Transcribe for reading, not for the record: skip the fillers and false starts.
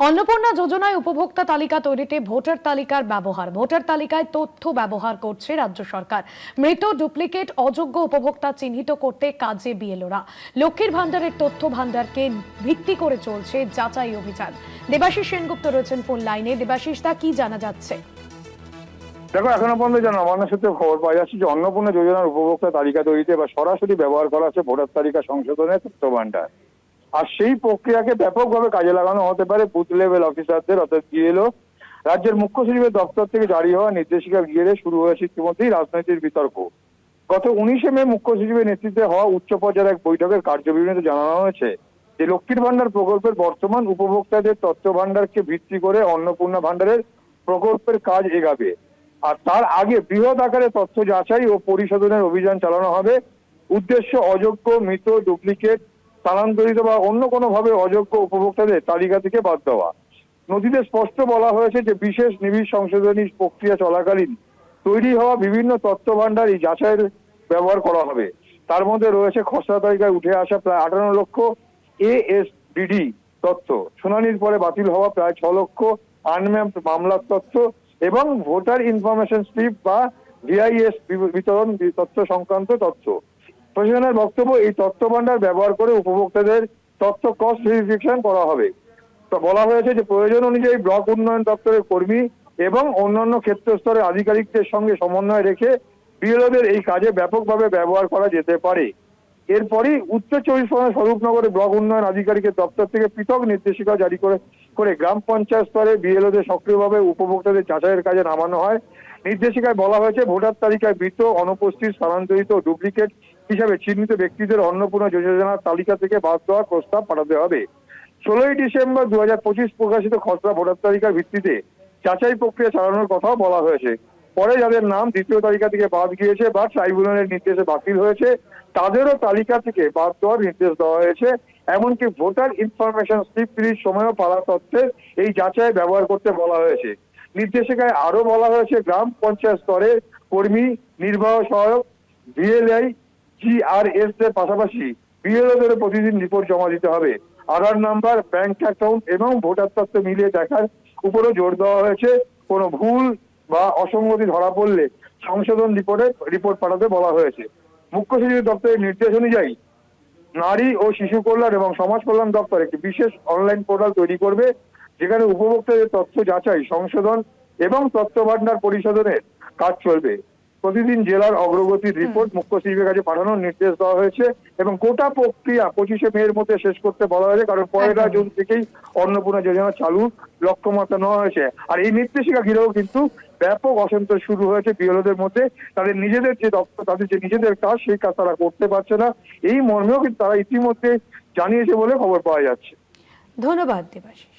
অন্নপূর্ণা যোজনায় উপভোক্তা তালিকা তৈরিতে ভোটার তালিকার ব্যবহার। ভোটার তালিকায় তথ্য ব্যবহার করছে রাজ্য সরকার। মৃত, ডুপ্লিকেট, অযোগ্য উপভোক্তা চিহ্নিত করতে কাজে বিএলওরা। লক্ষ্মীর ভান্ডারের তথ্য ভান্ডারকে ভিত্তি করে চলছে যাচাই অভিযান। দেবাশিস সেনগুপ্ত রয়েছেন ফোন লাইনে। দেবাশিস দা, কি জানা যাচ্ছে? দেখো, এখনো পর্যন্ত নবান্ন সূত্রে খবর পাওয়া যাচ্ছে যে অন্নপূর্ণা যোজনার উপভোক্তা তালিকা তৈরিতে বা সরাসরি ব্যবহার করা হচ্ছে ভোটার তালিকা সংশোধনের তথ্য ভান্ডার। আর সেই প্রক্রিয়াকে ব্যাপকভাবে কাজে লাগানো হতে পারে বুথ লেভেল অফিসারদের অর্থাৎ বিএলও। রাজ্যের মুখ্য সচিবের দপ্তর থেকে জারি হওয়া নির্দেশিকা ঘিরে শুরু হয়েছে ইতিমধ্যেই রাজনৈতিক বিতর্ক। গত 19শে মে মুখ্য সচিবের নেতৃত্বে হওয়া উচ্চ পর্যায়ের এক বৈঠকের কার্যবিবরণীতে জানানো হয়েছে যে লক্ষ্মীর ভান্ডার প্রকল্পের বর্তমান উপভোক্তাদের তথ্য ভান্ডারকে ভিত্তি করে অন্নপূর্ণা ভান্ডারের প্রকল্পের কাজ এগাবে। আর তার আগে বৃহৎ আকারে তথ্য যাচাই ও পরিশোধনের অভিযান চালানো হবে। উদ্দেশ্য অযোগ্য, মৃত, ডুপ্লিকেট, স্থানান্তরিত বা অন্য কোনোভাবে অযোগ্য উপভোক্তাদের তালিকা থেকে বাদ দেওয়া। নথিতে স্পষ্ট বলা হয়েছে যে বিশেষ নিবিড় সংশোধনী প্রক্রিয়া চলাকালীন তৈরি হওয়া বিভিন্ন তথ্য ভান্ডার এই যাচাইয়ের ব্যবহার করা হবে। তার মধ্যে রয়েছে খসড়া তালিকায় উঠে আসা প্রায় 58 লক্ষ এএসডিডি তথ্য, শুনানির পরে বাতিল হওয়া প্রায় 6 লক্ষ আনম্যাপড মামলার তথ্য এবং ভোটার ইনফরমেশন স্লিপ বা ভিআইএস বিতরণ তথ্য সংক্রান্ত তথ্য। প্রশাসনের বক্তব্য, এই তথ্য ভান্ডার ব্যবহার করে উপভোক্তাদের তথ্য ক্রস ভেরিফিকেশন করা হবে। তো বলা হয়েছে যে প্রয়োজন অনুযায়ী ব্লক উন্নয়ন দপ্তরের কর্মী এবং অন্যান্য ক্ষেত্রস্তরের আধিকারিকদের সঙ্গে সমন্বয় রেখে বিএলওদের এই কাজে ব্যাপকভাবে ব্যবহার করা যেতে পারে। এরপরই উত্তর 24 পরগনা স্বরূপনগরে ব্লক উন্নয়ন আধিকারিকের দপ্তর থেকে পৃথক নির্দেশিকা জারি করে গ্রাম পঞ্চায়েত স্তরে বিএলওদের সক্রিয়ভাবে উপভোক্তাদের যাচাইয়ের কাজে নামানো হয়। নির্দেশিকায় বলা হয়েছে ভোটার তালিকায় মৃত, অনুপস্থিত, স্থানান্তরিত, ডুপ্লিকেট হিসাবে চিহ্নিত ব্যক্তিদের অন্নপূর্ণা যোজনার তালিকা থেকে বাদ দেওয়ার প্রস্তাব পাঠাতে হবে। 16ই ডিসেম্বর 2025 প্রকাশিত খসড়া ভোটার তালিকার ভিত্তিতে যাচাই প্রক্রিয়া চালানোর কথাও বলা হয়েছে। পরে যাদের নাম দ্বিতীয় তালিকা থেকে বাদ গিয়েছে বা ট্রাইব্যুনালের নির্দেশে বাতিল হয়েছে তাদেরও তালিকা থেকে বাদ দেওয়ার নির্দেশ দেওয়া হয়েছে। এমনকি ভোটার ইনফরমেশন স্লিপ তৈরির সময়ও পাওয়া তথ্যের এই যাচাই ব্যবহার করতে বলা হয়েছে। নির্দেশিকায় আরো বলা হয়েছে গ্রাম পঞ্চায়েত স্তরে কর্মী, নির্বাহ সহায়ক, ভিএলআই, জিআরএস এর পাশাপাশি বিএলওদের প্রতিদিন রিপোর্ট জমা দিতে হবে। আধার নাম্বার, ব্যাংক অ্যাকাউন্ট এবং ভোটার তথ্য মিলিয়ে দেখার উপরও জোর দেওয়া হয়েছে। কোনো ভুল বা অসঙ্গতি ধরা পড়লে সংশোধন রিপোর্ট পাঠাতে বলা হয়েছে। মুখ্য সচিবের দপ্তরের নির্দেশ অনুযায়ী নারী ও শিশু কল্যাণ এবং সমাজ কল্যাণ দপ্তর একটি বিশেষ অনলাইন পোর্টাল তৈরি করবে যেখানে উপভোক্তাদের তথ্য যাচাই, সংশোধন এবং তথ্য ভান্ডার পরিশোধনের কাজ চলবে। প্রতিদিন জেলার অগ্রগতির রিপোর্ট মুখ্য সচিবের কাছে পাঠানোর নির্দেশ দেওয়া হয়েছে এবং গোটা প্রক্রিয়া 25শে মের মধ্যে শেষ করতে বলা হয়েছে, কারণ 1 জুন থেকেই অন্নপূর্ণা যোজনা চালুর লক্ষ্যমাত্রা নেওয়া হয়েছে। আর এই নির্দেশিকা ঘিরেও কিন্তু ব্যাপক অসন্তোষ শুরু হয়েছে বিএলওদের মধ্যে। তাদের নিজেদের যে দপ্তর, তাদের যে নিজেদের কাজ, সেই কাজ তারা করতে পারছে না, এই মর্মেও কিন্তু তারা ইতিমধ্যে জানিয়েছে বলে খবর পাওয়া যাচ্ছে। ধন্যবাদ দেবাশিস।